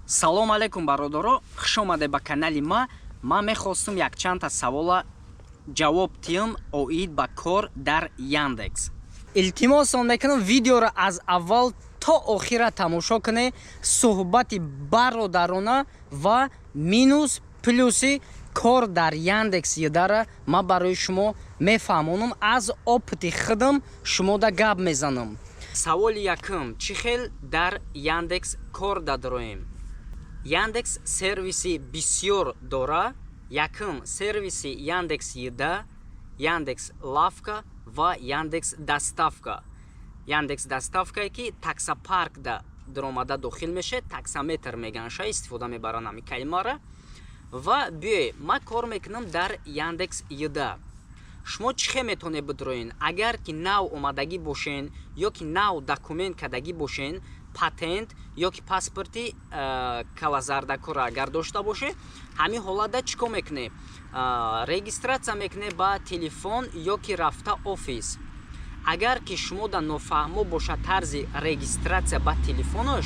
Салом алейкум бародаро, хуш омадед ба канали ма мехостум якчанда савола ҷавоб диҳам оид ба кор дар Яндекс. Илтимосон мекунам видеоро аз аввал то охира тамошо кунед. Суҳбати бародарона ва минус плюси кор дар Яндекс идара ма барои шумо мефаҳмонам, аз опити худам шумода гап мезанам. Саволи якум: чӣ хел дар Яндекс кор дадроем? Яндекс сервиси бисёр дора. Якум сервиси Яндекс Еда, Яндекс Лавка ва Яндекс Доставка. Яндекс Доставка ки таксопарк да даромада дохил меше, таксометр меганша, истифода мебарам ами калимара. Ва биёй ма кор мекунам дар Яндекс Еда. шумо чӣ хел метавонед бидроен? Агар ки нав омадагӣ бошен ё ки нав документ кардагӣ бошен, патент ё ки паспорти калазардакора агар дошта боше, ҳамин ҳолатда чӣ кор мекунед? Регистратсия мекунед ба телефон ё ки рафта офис. Агар ки шумода нофаҳмо боша тарзи регистратсия ба телефонош,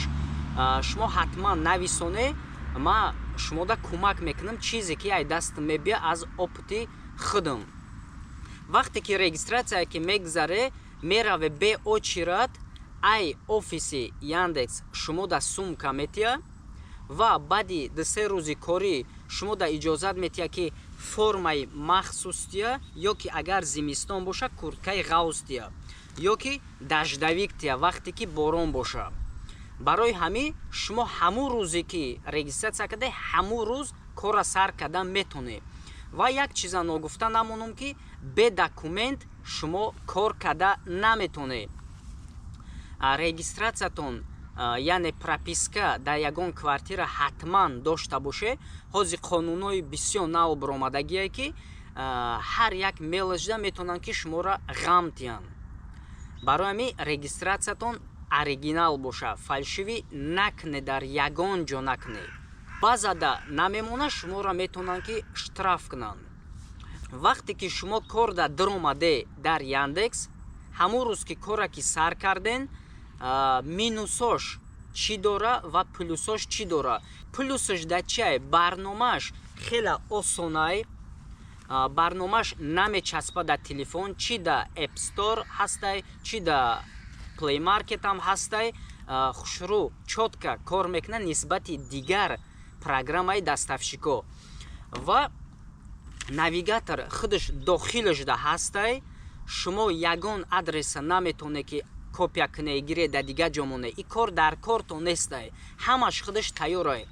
шумо ҳатман нависонед. ма шумода кӯмак мекунам чизе ки ай дастам мебия аз опити худам. вақте ки регистратсия ки мегзаре, мераве бе очерат ай офиси Яндекс шумода сумка метия ва баъди 2-3 рӯзи корӣ шумода иҷозат метия ки формаи махсус тия, ё ки агар зимистон боша курткаи ғавз тия, ё ки даждавик тия вақте ки борон боша. барои ҳамин шумо ҳамун рӯзе ки регистратсия карда, ҳамун рӯз кора сар кардан метонед. ва як чиза ногуфта намонам ки бе документ шумо кор карда наметонед. регистратсиятон яъне прописка дар ягон квартира ҳатман дошта боше. ҳозир қонунҳои бисёр нав баромадагие ки ҳар як мелажда метавонанд ки шуморо ғам тиҳанд. барои ҳамин регистратсиятон оригинал боша, фалшивӣ накунед, дар ягон ҷо накунед. баъзада намемона шуморо метавонанд ки штраф кунанд. вақте ки шумо кор даромаде дар Яндекс, ҳамун рӯз ки кора ки сар карден, минусош чӣ дора ва плюсош чӣ дора? Плюсош да чиай? Барномааш хеле осонай. барномааш намечаспа дар телефон, чи да App Store ҳастай, чи да Play Market ҳам ҳастай. хушрӯ чотка кор мекунад нисбати дигар программаи дастафшико. ва навигатор худаш дохилаш да ҳастай. шумо ягон адреса наметавонед ки копия кунед, гиред дар дигар ҷо монед. ин кор дар корто нестай. ҳамаш худаш тайёрай.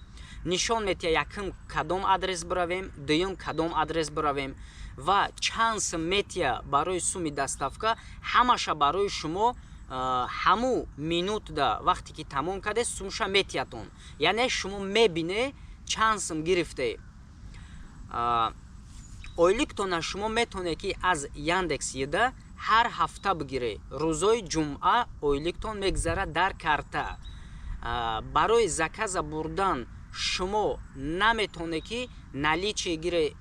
нишон метия якум кадом адрес биравем, дуюм кадом адрес биравем ва чанд сум метия барои суми доставка. ҳамаша барои шумо ҳамун минутда вақте ки тамом карде сумша метиятон. яъне шумо мебинед чанд сум гирифтед. ойликтона шумо метавонед ки аз Яндекс Еда ҳар ҳафта бигиред. рӯзои ҷумъа ойликтон мегзарад дар карта. барои заказа бурдан шумо наметавонед ки наличие гиред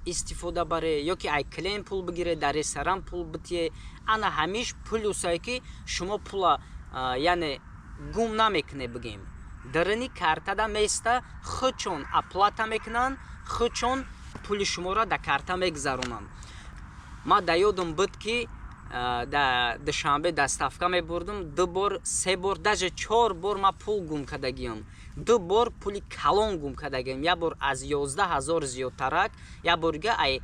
истифода баре, ё ки айклен пул бигире, дар ресторан пул битие. ана ҳамиш плюсае ки шумо пула яъне гум намекунед. бигем дарини картада места, худчон оплата мекунанд, худчон пули шуморо дар карта мегзаронанд. ма да ёдам буд ки дар душанбе доставка мебурдам, 2 бор 3 бор даже 4 бор ма пул гум кардагиам. 2 бор пули калон гум кардагиам. як бор аз 11000 зиёдтарак, як бор дига ай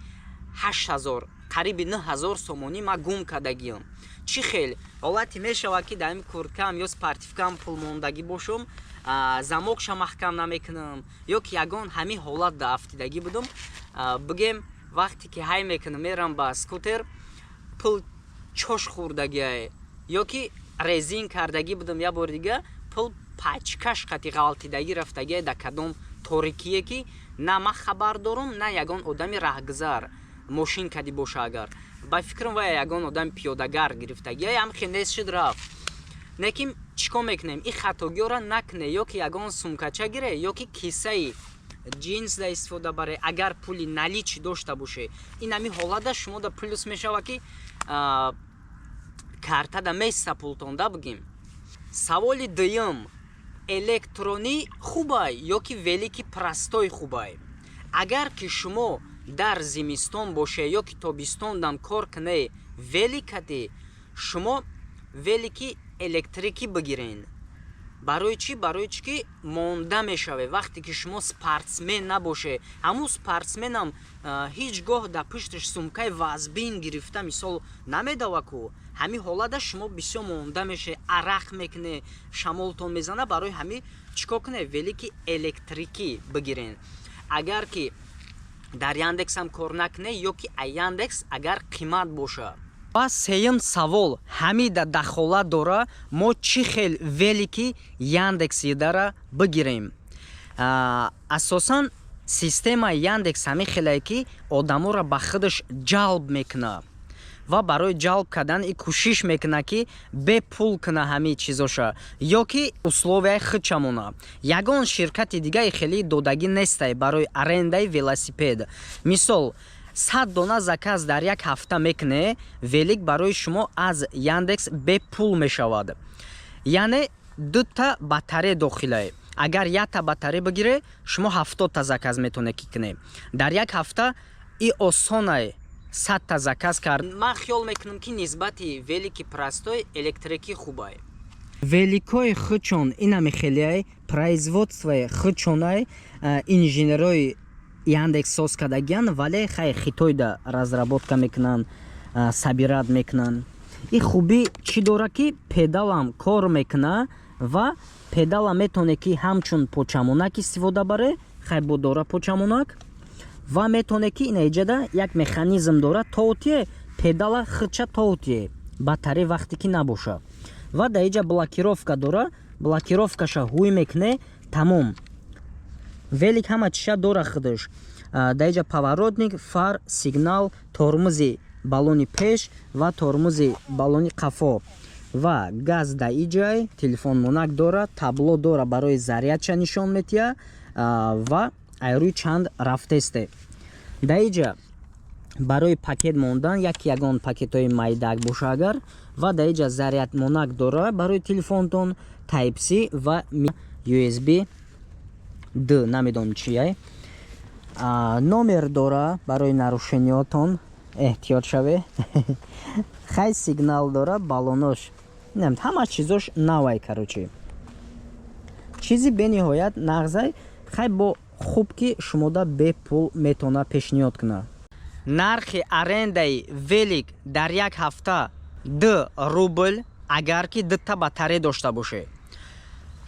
8000, қариби 9000 сомонӣ ма гум кардагиам. чӣ хел ҳолати мешавад ки дар ин курткам ё спартивкам пул мондагӣ бошам, замокша маҳкам намекунам, ё ки ягон ҳамин ҳолат да афтидагӣ будам. бигем вақте ки ҳай мекунам мерам ба скутер, пул чош хӯрдагиае, ё ки резин кардагӣ будам. як бор дига пул пачкаш қати ғалтидагӣ рафтагиае дар кадом торикие ки на ма хабар дорам, на ягон одами раҳгузар мошин кади боша. агар ба фикрам вая ягон одами пиёдагар гирифтагиае, ам хенес шуд рафт. лекин чӣ кор мекунем? ин хатогиёро накунед. ё ки ягон сумкача гире, ё ки кисаи джинс да истифода баре. агар пули наличӣ дошта боше, ин ҳамин ҳолатда шумода плюс мешавад ки картада места пултон да бигем. саволи дуюм: электрони хубай ё ки велики простой хубай. Агар ки шумо дар зимистон боше ё ки тобистондан кор кане великати шумо велики электрики бигирен. Барои чӣ? Барои чӣ ки монда мешаве вақте ки шумо спортсмен набоше. Ҳамун спортсменам ҳеҷ гоҳ дар пушташ сумкаи вазбин гирифта мисол намедава ку. Ҳамин ҳолада шумо бисёр монда меше, арақ мекуне, шамолтон мезана. Барои ҳамин чикор куне? Велики электрикӣ бигирен. Агар ки дар Яндексам кор накуне ё ки Яндекс агар қимат боша. Ва сеюм савол ҳамида дахолат дора мо чӣ хел велики Яндекси дара бигирем. Асосан системаи Яндекс ҳамин хелае ки одаморо ба худаш ҷалб мекуна ва барои ҷалб кардан и кӯшиш мекуна ки бепул куна ҳамин чизоша ё ки условияи худша мона. Ягон ширкати дигаи хеле додагӣ нестай барои арендаи велосипед. Мисол 100 дона заказ дар як ҳафта мекуне, велик барои шумо аз Яндекс бепул мешавад. Яъне 2 та батарея дохилае. Агар 1 та батарея бигире, шумо 70 та заказ метавонед ки кунед. Дар як ҳафта и осонае 100 та заказ кард. Ман хиёл мекунам ки нисбати велики простой электрики хубае. Великои худчон ина мехелияй производствои худчонай инженерои Яндекс соз кардагиян, вале хай Хитойда разработка мекунан, сабират мекунан. И хуби чӣ дора ки педалам кор мекуна ва педала метоне ки ҳамчун почамонак истифода баре, хай бо дора почамонак ва метоне ки ина иҷада як механизм дора тоотие педала худча тоотие батарея вақте ки набоша. Ва да иҷа блокировка дора, блокировкаша ҳуй мекуне, тамом. Велик ҳама чиша дора худаш. Да иҷа поворотник, фар, сигнал, тормози баллони пеш ва тормози баллони қафо. Ва газ да иҷай, телефон монак дора, табло дора барои зарядча нишон метия ва айрӯи чанд рафтесте. Да иҷа барои пакет мондан ягон пакетҳои майдак боша агар ва да иҷа заряд монак дора барои телефонтон, Type-C ва USB D намедонам чие. Номер дора барои нарушениётон эҳтиёт шаве. Хай сигнал дора, баллонош, ҳама чизош навай карочи. Чизи бениҳоят нағзай хай бо хуб ки шумода бепул метона пешниҳод куна. Нархи арендаи велик дар як ҳафта 2 рубл агар ки 2 та батарея дошта боше.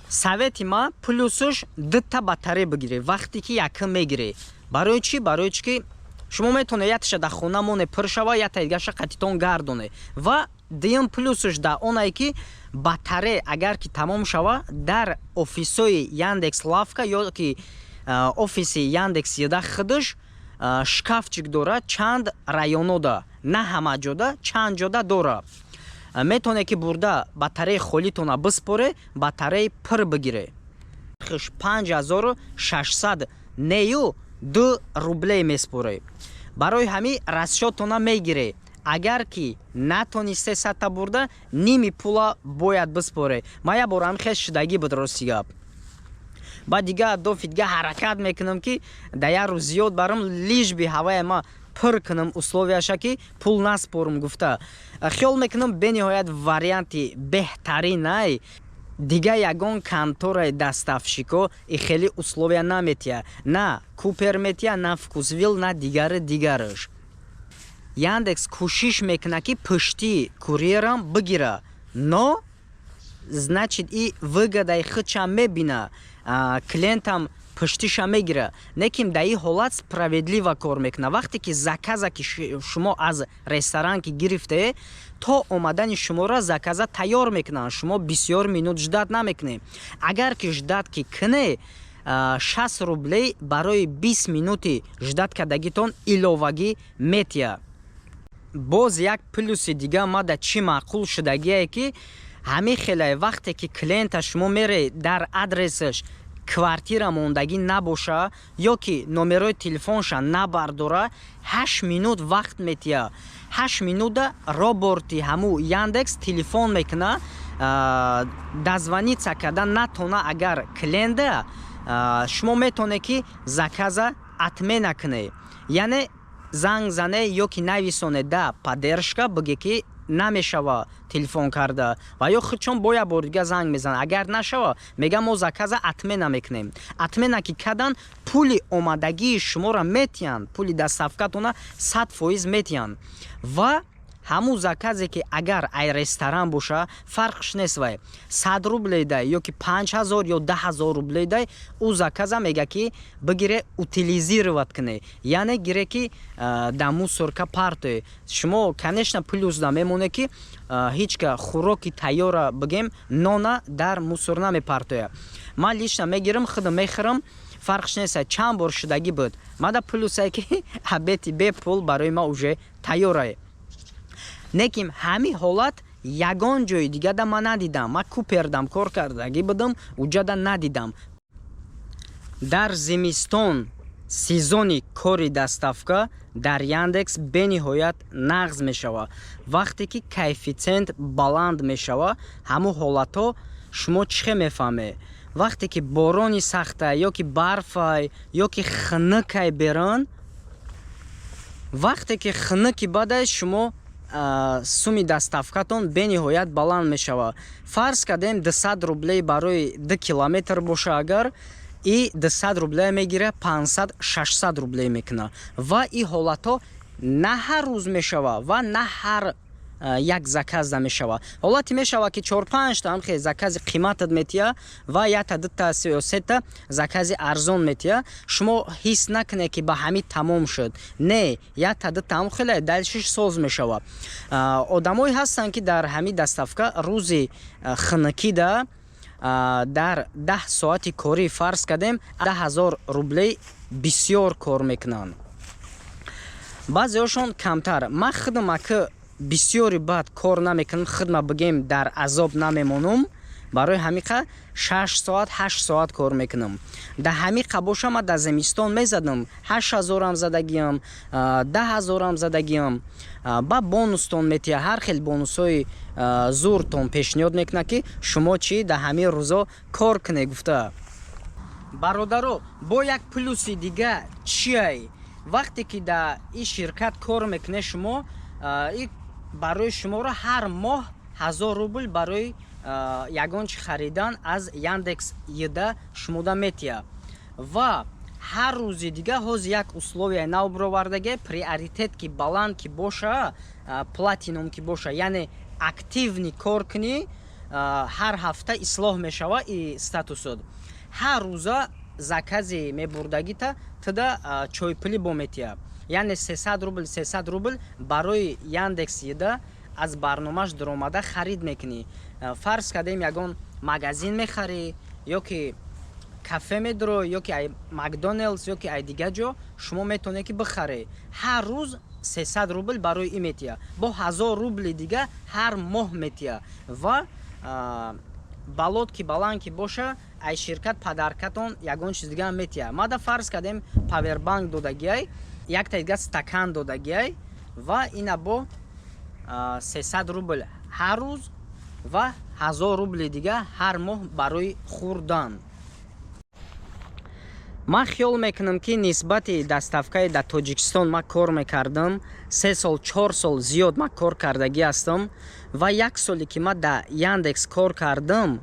Совети ма плюсуш 2 та батарея бигире вақте ки якм мегире. Барои чӣ? Барои чӣ ки шумо метавонед яташа дар хона моне пур шава, ята дигаша қатитон гардоне. Ва дуюм плюсуш дар оне ки батарея агар ки тамом шава дар офисои Яндекс Лавка ё ки офиси Яндекс Еда худаш шкафчик дора, чанд районода, на ҳама ҷода, чанд ҷода дора. Метоне ки бурда батарея холитона биспоре, батарея пур бигире. 5600 нею 2 рубле меспоре. Барои ҳамин расчётона мегире. Агар ки натонисте 100 та бурда, ними пула бояд биспоре. Ма я бор ҳамин хел шудагӣ буд рости гап. Ба дига дофи дига ҳаракат мекунам ки да як рӯз зиёд барам лижби ҳавае ма пур кунам условияша ки пул наспорам гуфта. Хиёл мекунам бениҳоят варианти беҳтаринай дига ягон контораи дастафшико и хеле условия наметия. На Купер метия, на Вкусвилл, на дигараш. Яндекс кӯшиш мекуна ки пушти курьерам бигира, но значит и выгодаи худша мебина, клиентам пуштиша мегира. Неким да и ҳолат справедливо кор мекуна. Вақте ки заказа ки шумо аз ресторан ки гирифте, то омадани шуморо заказа тайёр мекунанд. Шумо бисёр минут ждат намекунед. Агар ки ждат ки куне 60 рублей барои 20 минути ждат кардагитон иловагӣ метия. Боз як плюси дига мада чӣ маъқул шудагие ки ҳамин хелае вақте ки клиента шумо мере дар адресаш квартира мондагӣ набоша ё ки номерои телефонша набардора, 8 минут вақт метия. 8 минута роборти ҳаму Яндекс телефон мекуна дозвониться кардан натона агар клиенда шумо метоне ки заказа отмена куне, яъне занг зане ё ки нависоне да поддержка биге ки намешава телефон карда ва ё худчон бо як бор дига занг мезана, агар нашава мегам мо заказа отмена мекунем. Отмена ки кардан пули омадагии шуморо метиҳанд, пули доставкатона 100% метиҳанд ва ҳамун заказе ки агар ай ресторан боша фарқш нест, вай 100 рубле дай ё ки 5000 ё 10000 рубле дай, ӯ заказа мега ки бигире утилизировать куне, яъне гире ки да мусорка партоe. Шумо конечно плюс да мемоне ки ҳичка хӯроки тайёра бигем нона дар мусор намепартоя. Ман лично мегирам худам мехӯрам, фарқш нест, чанд бор шудагӣ буд. Мада плюсае ки обеди бе пул барои ма уже тайёрае. Неким ҳами ҳолат ягон ҷои дига да ман надидам. Ман Купердам кор кардагӣ будам, уҷа да надидам. Дар зимистон сезони кори доставка дар Яндекс бениҳоят нағз мешава. Вақте ки коэффициент баланд мешава, ҳамун ҳолатҳо шумо чӣ мефаҳме? Вақте ки борони сахтае ё ки барфай ё ки хныкай беран, вақте ки хныки бадай шумо суми доставкатон бениҳоят баланд мешава. Фарз кардем 200 рубле барои 2 километр боша, агар и 200 рубле мегира 500-600 рубле мекуна ва ин ҳолатҳо на ҳар рӯз мешава ва на ҳар як заказ да мешава. Ҳолати мешава ки 4-5 та ҳамхе закази қиматат метия ва 1-2 3 закази арзон метия. Шумо ҳис накуне ки ба ҳамин тамом шуд. Не, 1-2 ҳам хеле дальшиш соз мешава. Одамое ҳастанд ки дар ҳамин доставка рӯзи хныкӣ да дар 10 соати корӣ фарз кардем 10000 рубле бисёр кор мекунанд. Баъзеҳошон камтар. Ман худам ки бисёри бад кор намекунам, худма бигем дар азоб намемонам, барои ҳамиқа 6 соат 8 соат кор мекунам. Да ҳамиқа боша ма да зимистон мезадам 8000 задагиам, 10000 задагиам. Ба бонустон метия, ҳар хел бонусҳои зуртон пешниҳод мекуна ки шумо чӣ да ҳамин рӯзо кор куне гуфта. Бародаро, бо як плюси дига чиай? Вақте ки да ин ширкат кор мекуне шумо, барои шуморо ҳар моҳ 1000 рубл барои ягон чи харидан аз Яндекс Еда шумода метия ва ҳар рӯзи дига ҳоз як условияи нав бировардаге, приоритет ки баланд ки боша, платинум ки боша, яъне активни кор кунӣ, ҳар ҳафта ислоҳ мешава и статусот. Ҳар рӯза закази мебурдагита туда чойпули бо метия, яъне 300 рубл барои Яндекс Еда аз барномаш даромада харид мекунӣ. Фарз кардем ягон магазин мехарӣ ё ки кафе медро ё ки ай Макдоналдс ё ки ай дига ҷо, шумо метавоне ки бихарӣ. Ҳар рӯз 300 рубл барои ин метия, бо 1000 рубли дига ҳар моҳ метия ва балот ки баланд ки боша, ай ширкат падаркатон ягон чиз дига метия. Мада фарз кардем павербанк додагиай, якта дига стакан додагиай ва ина бо 300 рубл ҳар рӯз ва 1000 рубли дига ҳар моҳ барои хӯрдан. Ман хиёл мекунам ки нисбати доставкаи дар Тоҷикистон ман кор мекардам, 3 сол 4 сол зиёд ман кор кардагӣ ҳастам ва як соле ки ман дар Яндекс кор кардам,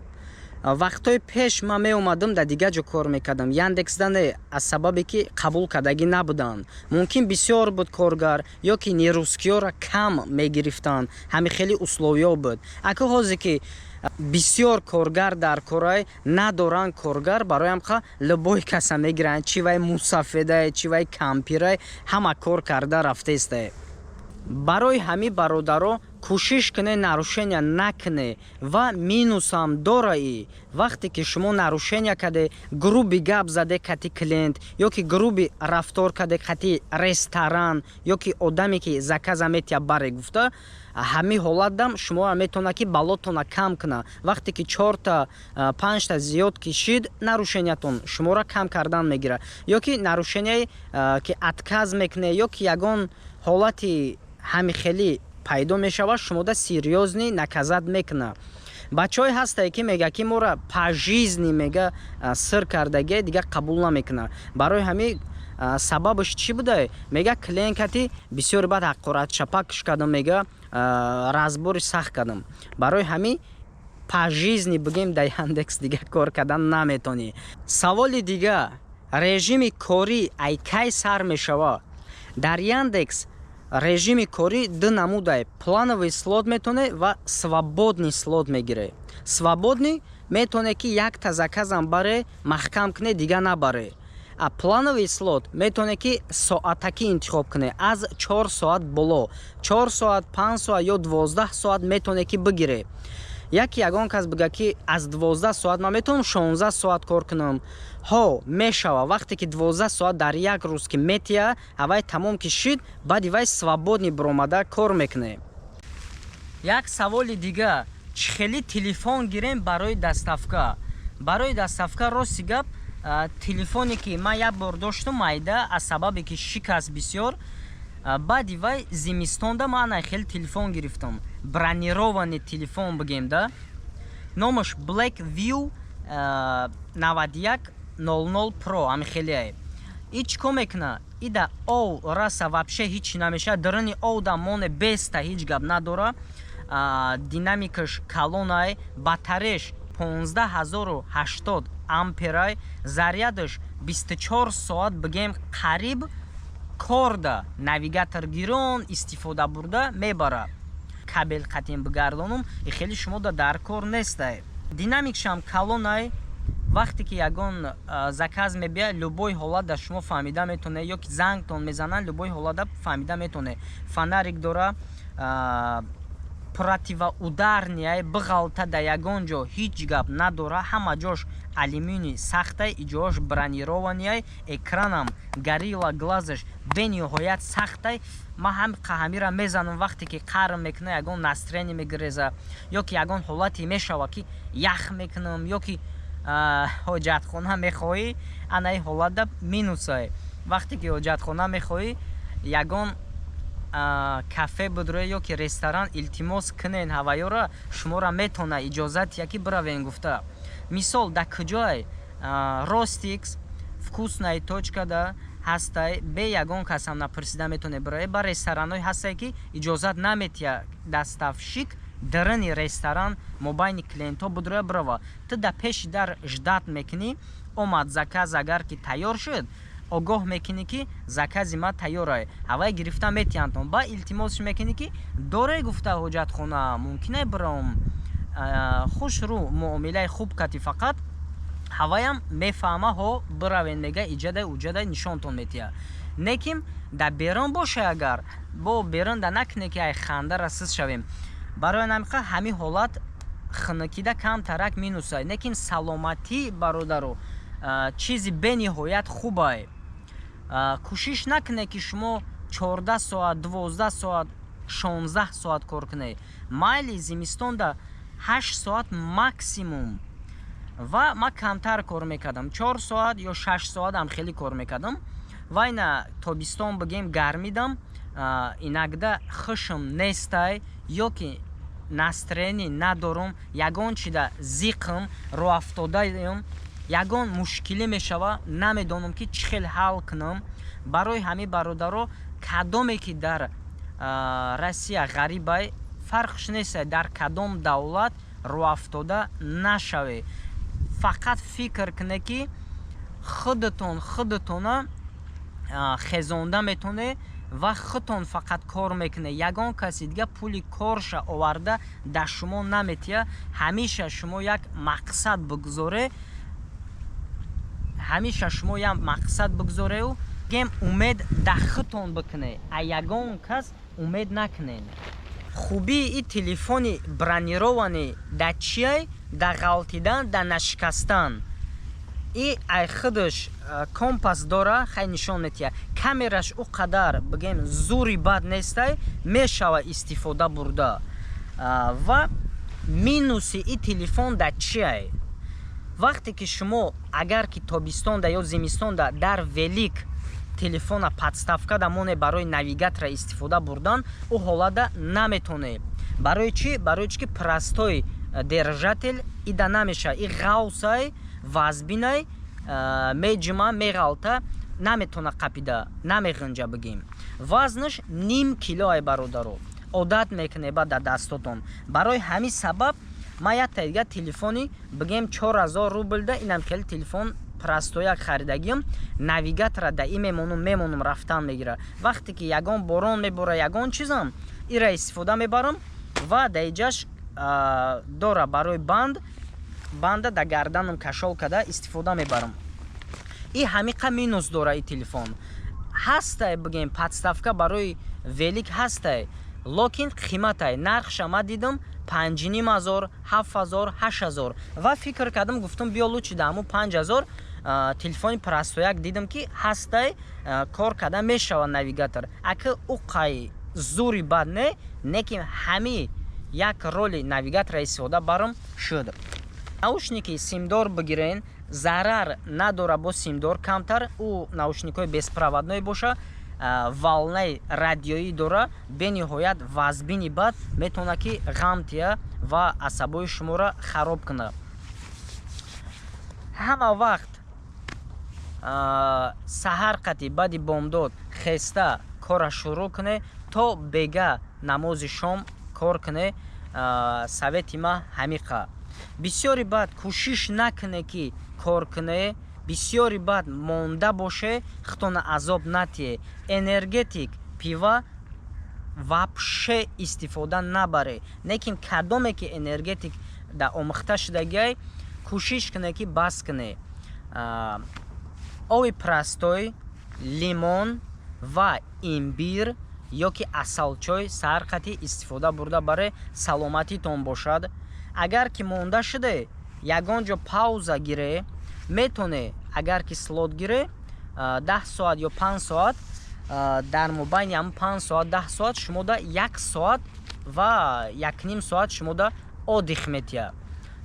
вақтҳои пеш ман меомадам дар дига ҷо кор мекардам. Яндексда не, аз сабабе ки қабул кардагӣ набуданд. Мумкин бисёр буд коргар ё ки нерускиёра кам мегирифтанд, ҳами хеле условиё буд. Аку ҳозе ки бисёр коргар дар корай надоранд коргар, бароям ха любой каса мегиранд, чи вай мусафедае, чи вай кампирае, ҳама кор карда рафтестае. Барои ҳами бародаро кӯшиш кунед нарушения накуне ва минусам дораи вақте ки шумо нарушения карде, груби гап заде кати клиент ё ки груби рафтор карде кати ресторан ё ки одаме ки заказа метия баре гуфта, ҳами ҳолатдам шумо метавона ки балотона кам куна. Вақте ки 4-5 та зиёд кишид, нарушениятон шумора кам кардан мегира, ё ки нарушенияе ки отказ мекуне ё ки ягон ҳолати ҳами хеле пайдо мешава, шумода серьёзни наказат мекуна. бачаҳое ҳастае ки мега ки моро по жизни мега сир кардаге дига қабул намекунад. Барои ҳамин сабабаш чӣ будае? Мега клиенкати бисёри бад ҳақоратшапакш кардам, мега разбори сахт кардам. Барои ҳамин по жизни бигем дар Яндекс дига кор кардан наметонӣ. Саволи дига, режими корӣ ай кай сар мешавад? Дар Яндекс режими корӣ ду намудае: плановый слот метоне ва свободный слот мегире. Свободный метоне ки якта заказам баре, маҳкам куне, дига набаре. А плановый слот метоне ки соатаки интихоб куне, аз 4 соат боло, 4 соат, 5 соат ё 12 соат метоне ки бигире. Яке ягон кас бига ки аз 12 соат ман метавонам 16 соат кор кунам. ҳо мешава. Вақте ки 12 соат дар як рӯз ки метия, авай тамом ки шид, баъди вай свободни биромада кор мекуне. Як саволи дига, чӣ хели телефон гирем барои доставка? Барои доставка рости гап, телефоне ки ман як бор доштам майда, аз сабабе ки шикаст бисёр, баъди вай зимистонда ман хел телефон гирифтам. Бронированный телефон бигем да. Номаш Blackview 9100 Pro, ами хеле. И чико мекуна? Ида ов раса вообще ҳичи намеша. Дарани ов да моне беста ҳич гап надора. Динамикаш калонай, батареяш 15080 амперай, зарядаш 24 соат бигем қариб корда, навигатор гирон истифода бурда мебара. Кабел қатин бигардонум, и хели шумо да дар кор нестай. Динамикшам калонай, вақте ки ягон заказ мебия, любой ҳолат да шумо фаҳмида метоне, ё ки зангтон мезанан, любой ҳолат да фаҳмида метоне. Фонарик дора, противоударния, биғалта да ягон ҷо ҳич гап надора, ҳама ҷош алюминий сахтай, иҷош бронированияй, экранам Gorilla Glass-аш бениҳоят сахтай. Ман ҳамира мезанам вақте ки қарм мекуна, ягон настроение мегиреза, ё ки ягон ҳолати мешава ки ях мекунам, ё ки ҳоҷатхона мехоҳӣ, анаи ҳолат да минусае. Вақте ки ҳоҷатхона мехоҳӣ, ягон кафе будре ё ки ресторан илтимос кунен ҳаваёра, шуморо метона иҷозат яки биравен гуфта. Мисол да куҷое Rostix вкусная точка да ҳастай, бе ягон касам напурсида метоне бирае. Ба ресторанҳои ҳастае ки иҷозат наметия доставщик дарани ресторан мобайни клиентҳо будроя бирава. Ту да пеши дар ждат мекунӣ, омад заказ агар ки тайёр шуд, огоҳ мекунӣ ки закази ма тайёрае. Ҳавай гирифта метиянтон. Ба илтимосш мекунӣ ки доре гуфта ҳоҷатхона, мумкине бирам, хушрӯ муомилаи хуб кати, фақат ҳаваям мефаҳма, ҳо биравен, мега иҷадай уҷадай нишонтон метия. Неким да берун боше, агар бо берун да накуне ки ай ханда расиз шавем. Барои намиқа ҳамин ҳолат хунукида камтарак минусай. Некин саломатӣ бародару чизи бениҳоят хубае. Кӯшиш накуне ки шумо 14 соат, 12 соат, 16 соат кор кунед. Майли зимистонда 8 соат максимум. Ва ма камтар кор мекардам, 4 соат ё 6 соат ам хеле кор мекардам. Ва ина тобистон бигем гармидам, инагда хушм нестай, ё ки настроение надорум, ягон чида зиқм, роафтодаем, ягон мушкилӣ мешава, намедонам ки чӣ хел ҳал кунам. Барои ҳамин бародаро, кадоме ки дар Россия ғарибай, фарқш нестай дар кадом давлат роафтода нашаве. Фақат фикр куне ки худтона хезонда метоне ва худтон фақат кор мекуне. Ягон каси дига пули корша оварда да шумо наметия. Ҳамеша шумо як мақсад бигузоре, ҳамеша шумо як мақсад бигузореу гем умед да худтон бикуне, а ягон кас умед накунен. Хубии и телефони бронированӣ да чие? Да ғалтидан, да нашикастан. И ай худаш компас дора, хай нишон метия. Камераш у қадар бигем зури бад нестай, мешава истифода бурда. Ва минуси и телефон да чие? Вақте ки шумо агар ки тобистонда ё зимистонда дар велик телефона подставка да моне барои навигатора истифода бурдан, у ҳолада наметоне. Барои чӣ? Барои чӣ ки простой держатель ида намеша и гаусай вазбинай меҷма меғалта наметона қапида намеғинҷа бигим. Вазнаш ним килоай бародаро одат мекуне ба да дастотон. Барои ҳамин сабаб ма якта дига телефони бигем 4000 рублда инам кели телефон прастояк харидагим навигатора да и мемонум рафтан мегира. Вақте ки ягон борон мебора ягон чизам ира истифода мебарам ва даиҷаш дора барои банда да гарданам кашол када истифода мебарам. И ҳамиқа минус дора и телефон. Ҳастай бигем подставка барои велик ҳастай. Локин қиматай нархша ма дидам 5500, 7000, 8000 ва фикр кардам гуфтам биё лучи даму 5000 телефони прастояк дидам ки ҳастай кор када мешава навигатор. Ака уқай зури бад не ки ҳами як роли навигатора истифода барам шуд. Наушники симдор бигирен зарар надора бо симдор камтар у наушникои беспроводной боша волнаи радиоӣ дора бениҳоят вазбини бад метавона ки ғамтия ва асабои шуморо хароб кунад. ҳама вақт саҳар қати баъди бомдод хеста кора шурӯъ куне то бега намози шом кор куне. совети ма ҳамиқа. Бисёри бад кӯшиш накуне ки кор куне, бисёри бад монда боше, хутона азоб натие. Энергетик пива вообще истифода набаре. Некин кадоме ки энергетик да омӯхта шудагиай кӯшиш куне ки бас куне. оби простой, лимон ва имбир ё ки асалчой саҳар қати истифода бурда барои саломатитон бошад. агар ки монда шуде ягон ҷо пауза гире метоне, агар ки слот гире 10 соат ё 5 соат дар мобайни ҳам 5 соат 10 соат шумода 1 соат ва 1.5 соат шумода одих метия.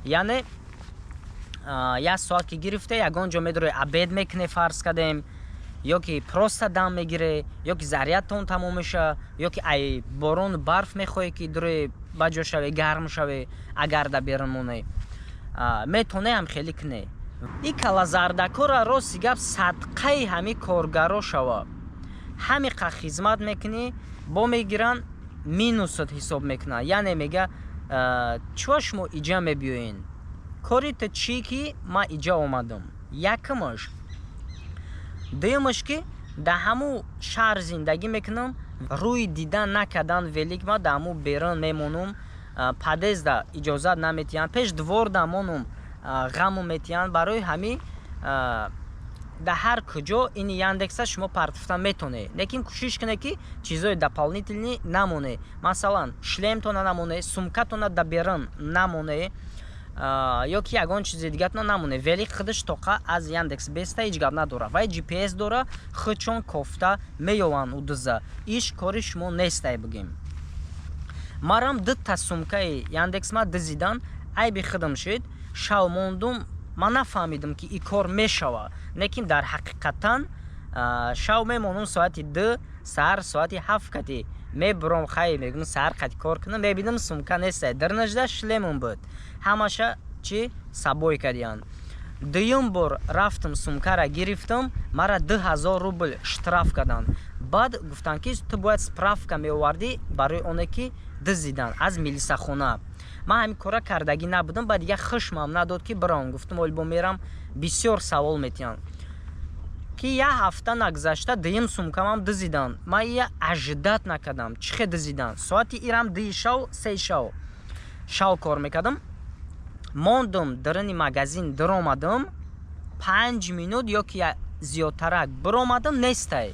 яъне 1 соат ки гирифте ягон ҷо медоре абед мекуне фарз кадем, ё ки просто дам мегире, ё ки зарядтон тамом меша, ё ки ай борон барф мехоҳе ки дуре ба ҷо шаве гарм шаве, агар да берун моне метоне ҳам хеле куне. и калазардакора рости гап садқаи ҳами коргаро шава. ҳамиқа хизмат мекунӣ бо мегиран минусот ҳисоб мекунад. яъне мега чуа шумо иҷа мебиёен, кори то чи ки ма иҷа омадам. якумаш. дуюмаш ки да ҳаму шаҳр зиндагӣ мекунам, рӯи дидан накардан велик ма да ҳаму берун мемонум, падезда иҷозат наметиҳанд, пеш двор дамонум ғаму метиҳанд. барои ҳами да ҳар куҷо ини яндекса шумо партофта метоне. лекин кӯшиш куне ки чизои дополнительни намоне. масалан шлемтона намоне, сумкатона да берун намоне, ё ки ягон чизи дигатона намоне. вели худаш тоқа аз яндекс беста ҳеҷ гап надора. вай gps дора, худшон кофта меёванд удуза. иш кори шумо нестай бигем. марам дутта сумкаи яндекс ма дузидан, айби худам шуд. шав мондум, ман нафаҳмидам ки и кор мешава. лекин дар ҳақиқатан шав мемонум соати 2, саҳар соати 7 кати мебурам хай мегӯям саҳар қати кор кунам, мебинам сумка нестай. дар нажда шлемум буд. ҳамаша чи сабой кардиянд. дуюм бор рафтам сумкара гирифтам, мара 2000 рубл штраф карданд. баъд гуфтанд ки ту бояд справка меовардӣ барои оне ки дуздидан аз милисахона. ман ҳамин кора кардагӣ набудам. баъд дига хушмам надод ки бирам. гуфтам олбо мерам, бисёр савол метиҳанд. ки як ҳафта нагзашта дуюм сумкамам дуздидан. ман ия аждат накардам. чӣ хел дуздидан? соати ирам 2 шав 3 шав шав кор мекардам. мондум даруни магазин даромадам, 5 минут ё ки зиёдтарак биромадам, нестай.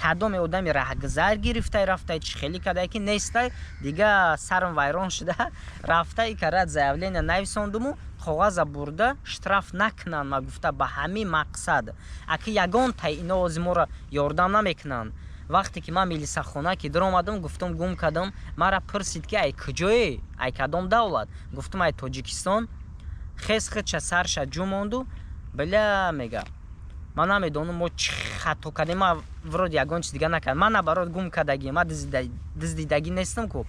кадоме одами раҳгузар гирифтай рафтай, чӣ хеле кадай ки нестай. дига сарам вайрон шуда рафта и карат заявление нависондуму коғаза бурда штраф накунанд. ма гуфта ба ҳамин мақсад. аки ягон тай ино ози моро ёрдам намекунанд. вақте ки ман милисахона ки даромадам, гуфтам гум кардам. мара пурсид ки ай куҷои, ай кадом давлат? гуфтам ай тоҷикистон. хес худша сарша ҷу монду. бля мега ман намедонам мо чӣ хато кардем. ман вроде ягон чиз дига накардам. ман наоборот гум кардагӣ, ман дуздидагӣ нестам ку.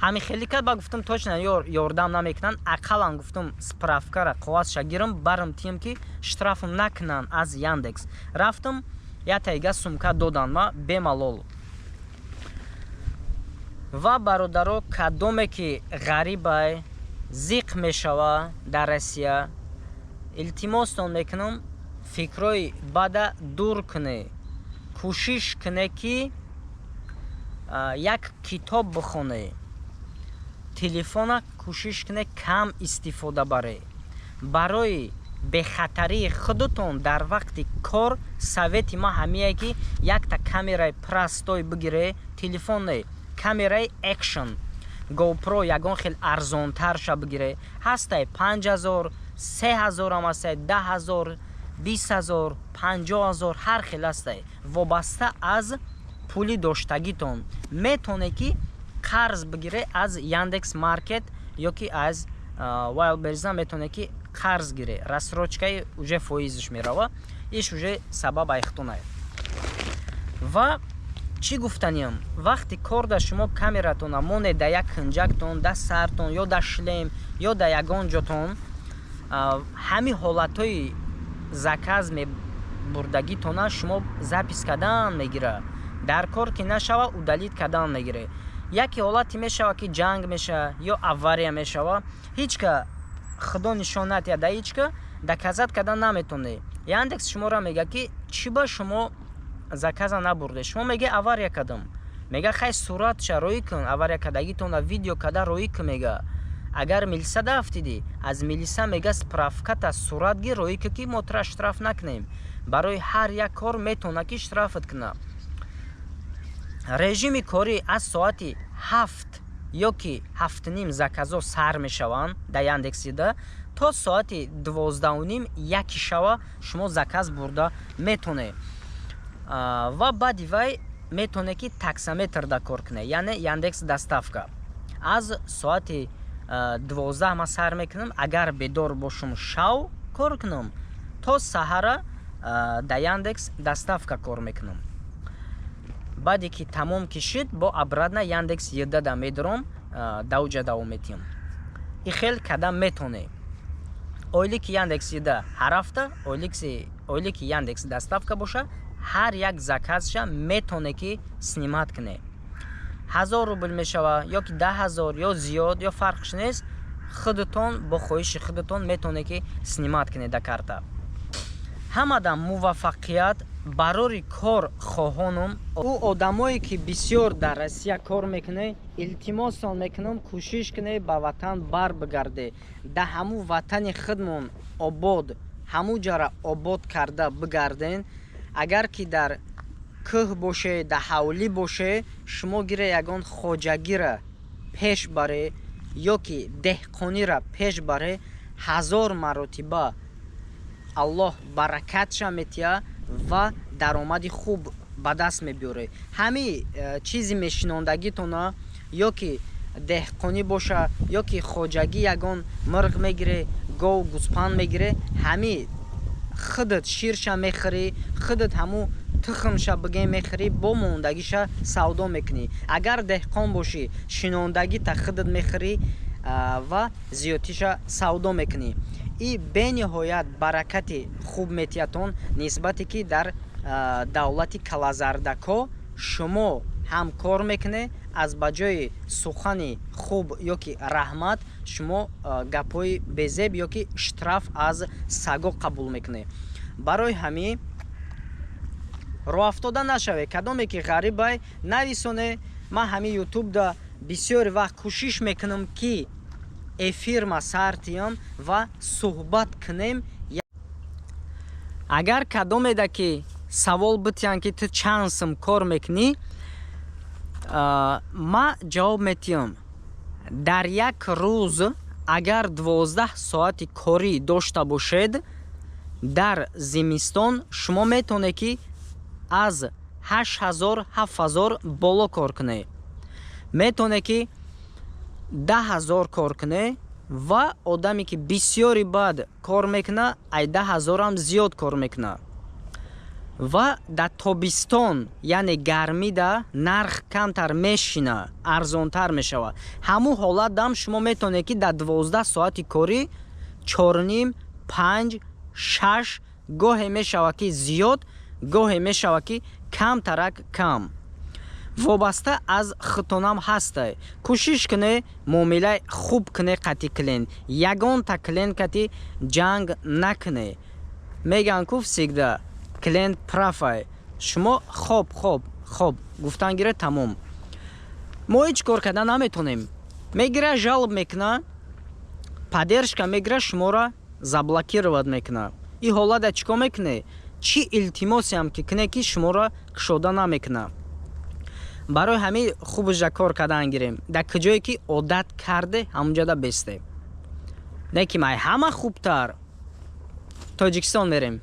ҳамин хеле кард ба гуфтам точно ёрдам намекунанд ақаллан гуфтам справкара қоғазша гирам барам тиям ки штрафм накунанд аз Яндекс. Рафтам ятайга сумка додан ма бемалол. ва бародаро кадоме ки ғарибай зиқ мешава дар Россия илтимостон мекунам фикрои бада дур кунед. кӯшиш кунед ки як китоб бихонед. телефона кӯшиш кунед кам истифода баред. барои бехатарии худатон дар вақти кор совети ма ҳамие ки якта камераи простой бигиред. телефон не, камераи экшн GoPro ягон хел арзонтарша бигиред. ҳастаи 5000 3000 ам ҳастаи 10000 20000 50000 ҳар хел ҳастаи вобаста аз пули доштагитон. метонед ки қарз бигиред аз Яндекс Маркет ё ки аз Wildberries метонед ки қарз гиред. рассрочкаи уже фоизш мерава. иш уже сабаб айхтунае. ва чӣ гуфтаниям вақти кор да шумо камератона монед да як хинҷактон да сартон ё да шлем ё да ягон ҷотон ҳамин ҳолатҳои заказ мебурдагитона шумо запис кардан мегира. дар кор ки нашава удалит кардан мегире. яке ҳолати мешава ки ҷанг меша ё авария мешава ҳичка худо нишон натиҳада ҳичка доказат кардан наметонед. Яндекс шуморо мега ки чӣ ба шумо заказа набурде. шумо мега авария кардам. мега хай суратша роӣ кун. авария кардагитона видео карда роӣ кун мега. агар милиса дафтиди аз милиса мега справката сурат гир роӣ кун ки мо тра штраф накунем. барои ҳар як кор метона ки штрафат куна. режими корӣ аз соати 7 ё ки 7:30 заказо сар мешаванд дар Яндексида то соати 12:30 яки шава шумо заказ бурда метонед. ва баъди вай метонед ки таксометр да кор кунед, яъне Яндекс доставка. аз соати 12 ма сар мекунам. агар бедор бошум шав кор кунам то саҳара да Яндекс доставка кор мекунам. баъде ки тамом кишид бо обратно Яндекс еда да медорам давҷа давом метиҳам. и хел кадам метонед. ойли ки Яндекс еда ҳар ҳафта ойли ки Яндекс доставка боша ҳар як заказша метонед ки снимат кунед. 1000 рубл мешава ё ки 10000 ё зиёд ё фарқш нест. худатон бо хоҳиши худатон метонед ки снимат кунед да карта. ҳамадан муваффақият барори кор хоҳонам. ӯ одамое ки бисёр дар Россия кор мекунед илтимосон мекунам кӯшиш кунед ба ватан бар бигарде. да ҳамун ватани худмон обод ҳамун ҷара обод карда бигарден. агар ки дар кӯҳ боше да ҳавлӣ боше шумо гире ягон хоҷагира пеш баре ё ки деҳқонира пеш баре 1000 маротиба аллоҳ баракатша метиҳа ва даромади хуб ба даст мебиёре. ҳамин чизи мешинондагитона ё ки деҳқонӣ боша ё ки хоҷагӣ ягон мирғ мегире гов гӯспанд мегире ҳамин худат ширша мехӯрӣ худат ҳамун тухмша бигем мехӯрӣ бо мондагиша савдо мекунӣ. агар деҳқон бошӣ шинондагита худат мехӯрӣ ва зиёдтиша савдо мекунӣ. и бениҳоят баракати хуб метиҳатон нисбате ки дар давлати калазардако шумо ҳам кор мекунед аз ба ҷои сухани хуб ё ки раҳмат шумо гапҳои безеб ё ки штраф аз саго қабул мекунед. барои ҳамин роҳафтода нашавед. кадоме ки ғарибай нависоне. ман ҳамин ютубда бисёри вақт кӯшиш мекунам ки эфирма сартиям ва суҳбат кунем. агар кадомеда ки савол битиҳанд ки ту чанд сум кор мекунӣ ма ҷавоб метиҳам. дар як рӯз агар 12 соати корӣ дошта бошед дар зимистон шумо метонед ки аз 8000 7000 боло кор кунед. метонед ки 10000 кор кунед ва одаме ки бисёри бад кор мекуна ай 10000 ам зиёд кор мекуна. ва дар тобистон яъне гармида нарх камтар мешина, арзонтар мешавад. Ҳамун ҳолат дам шумо метавонед ки дар 12 соати корӣ 4.5, 5, 6 гоҳе мешавад ки зиёд, гоҳе мешавад ки камтарак кам. Вобаста аз хитонам ҳастай. Кӯшиш кунед муомилаи хуб кунед қати клиент. Ягонта клиент кати ҷанг накунед. Меган ку всегда клиент прафай. Шумо хоб гуфтан гиред тамом. Мо ҳеҷ кор кардан наметонем. Мегира жалб мекуна, паддержка мегира шуморо заблокировать мекуна. И ҳолада чӣ кор мекунед? Чӣ илтимосиам ки кунед ки шуморо кушода намекуна. барои ҳамин хубужа кор кардан гирем. Дар куҷое ки одат карде ҳамунҷода бесте. Не ки май ҳама хубтар. Тоҷикистон мерем.